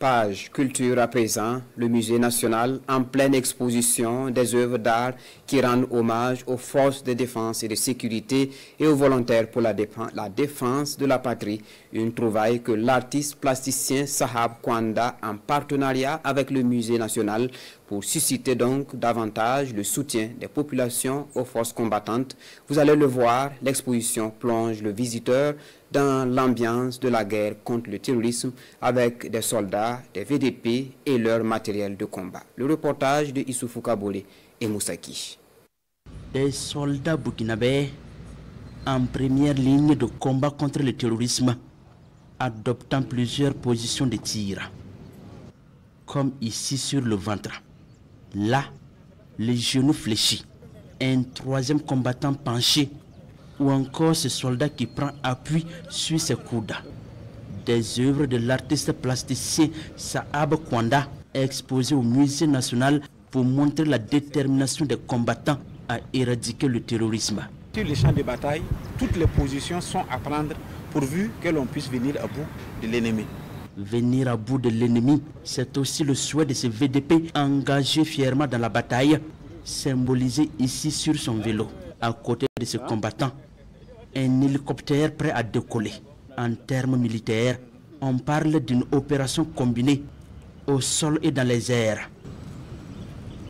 Page culture à présent, le musée national en pleine exposition des œuvres d'art qui rendent hommage aux forces de défense et de sécurité et aux volontaires pour la défense de la patrie. Une trouvaille que l'artiste plasticien Sahab Kwanda en partenariat avec le musée national pour susciter donc davantage le soutien des populations aux forces combattantes. Vous allez le voir, l'exposition plonge le visiteur dans l'ambiance de la guerre contre le terrorisme avec des soldats, des VDP et leur matériel de combat. Le reportage de Issoufou Kabolé et Moussaki. Des soldats burkinabés en première ligne de combat contre le terrorisme, adoptant plusieurs positions de tir, comme ici sur le ventre. Là, les genoux fléchis, un troisième combattant penché, ou encore ce soldat qui prend appui sur ses coudes. Des œuvres de l'artiste plasticien Sahab Kwanda exposées au musée national pour montrer la détermination des combattants à éradiquer le terrorisme. Sur les champs de bataille, toutes les positions sont à prendre pourvu que l'on puisse venir à bout de l'ennemi. Venir à bout de l'ennemi, c'est aussi le souhait de ce VDP engagé fièrement dans la bataille, symbolisé ici sur son vélo. À côté de ce combattant, un hélicoptère prêt à décoller. En termes militaires, on parle d'une opération combinée au sol et dans les airs.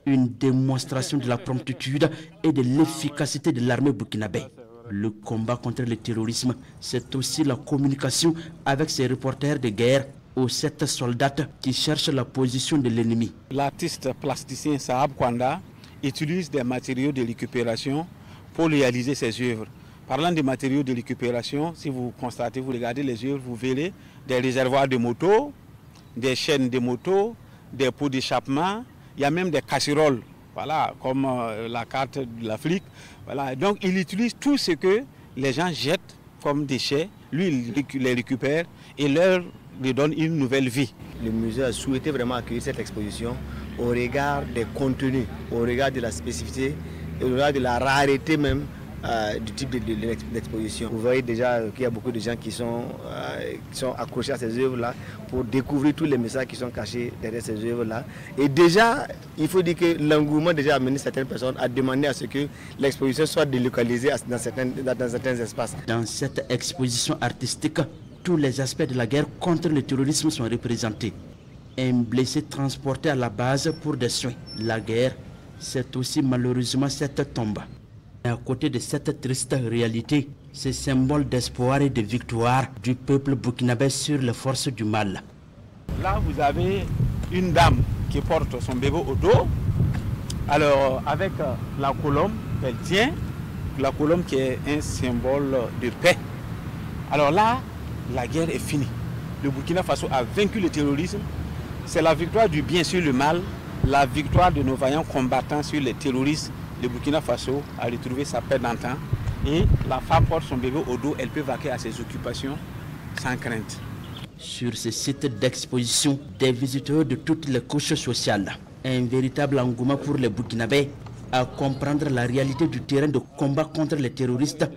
Une démonstration de la promptitude et de l'efficacité de l'armée burkinabé. Le combat contre le terrorisme, c'est aussi la communication avec ses reporters de guerre aux 7 soldats qui cherchent la position de l'ennemi. L'artiste plasticien Sahab Kwanda utilise des matériaux de récupération pour réaliser ses œuvres. Parlant des matériaux de récupération, si vous constatez, vous regardez les œuvres, vous verrez des réservoirs de moto, des chaînes de moto, des pots d'échappement, il y a même des casseroles, voilà, comme la carte de l'Afrique. Voilà. Donc il utilise tout ce que les gens jettent comme déchets, lui il les récupère et leur donne une nouvelle vie. Le musée a souhaité vraiment accueillir cette exposition au regard des contenus, au regard de la spécificité, au regard de la rareté même du type d'exposition. Vous voyez déjà qu'il y a beaucoup de gens qui sont accrochés à ces œuvres-là pour découvrir tous les messages qui sont cachés derrière ces œuvres-là. Et déjà, il faut dire que l'engouement déjà a amené certaines personnes à demander à ce que l'exposition soit délocalisée dans certains espaces. Dans cette exposition artistique, tous les aspects de la guerre contre le terrorisme sont représentés. Un blessé transporté à la base pour des soins. La guerre, c'est aussi malheureusement cette tombe. Et à côté de cette triste réalité, ce symbole d'espoir et de victoire du peuple burkinabé sur les forces du mal. Là, vous avez une dame qui porte son bébé au dos. Alors, avec la colombe qu'elle tient, la colombe qui est un symbole de paix. Alors là, la guerre est finie. Le Burkina Faso a vaincu le terrorisme. C'est la victoire du bien sur le mal, la victoire de nos vaillants combattants sur les terroristes. Le Burkina Faso a retrouvé sa paix d'antan et la femme porte son bébé au dos, elle peut vaquer à ses occupations sans crainte. Sur ce site d'exposition, des visiteurs de toutes les couches sociales, un véritable engouement pour les Burkinabés à comprendre la réalité du terrain de combat contre les terroristes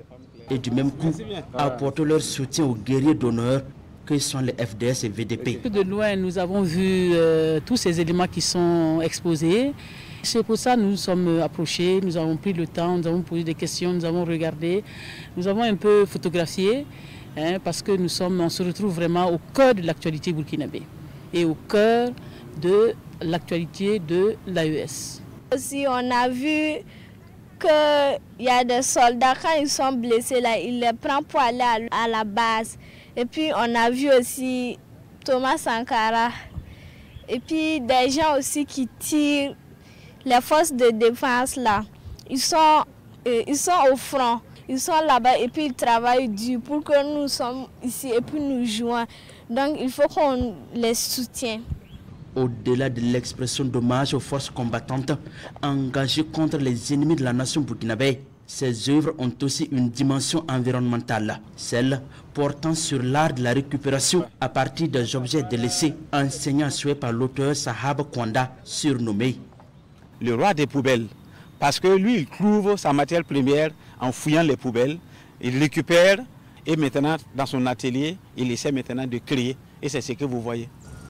et du même coup apporter leur soutien aux guerriers d'honneur que sont les FDS et VDP. De loin, nous avons vu tous ces éléments qui sont exposés. C'est pour ça que nous nous sommes approchés, nous avons pris le temps, nous avons posé des questions, nous avons regardé, nous avons un peu photographié, parce que on se retrouve vraiment au cœur de l'actualité burkinabé et au cœur de l'actualité de l'AES. Aussi, on a vu qu'il y a des soldats, quand ils sont blessés, là, ils les prennent pour aller à la base. Et puis, on a vu aussi Thomas Sankara. Et puis, des gens aussi qui tirent. Les forces de défense, là, ils sont au front. Ils sont là-bas et puis ils travaillent dur pour que nous sommes ici et puis nous jouons. Donc, il faut qu'on les soutienne. Au-delà de l'expression d'hommage aux forces combattantes engagées contre les ennemis de la nation burkinabé, ces œuvres ont aussi une dimension environnementale, celle portant sur l'art de la récupération à partir des objets délaissés, enseignant à souhait par l'auteur Sahab Kwanda, surnommé le roi des poubelles, parce que lui, il trouve sa matière première en fouillant les poubelles, il récupère et maintenant, dans son atelier, il essaie maintenant de créer, et c'est ce que vous voyez.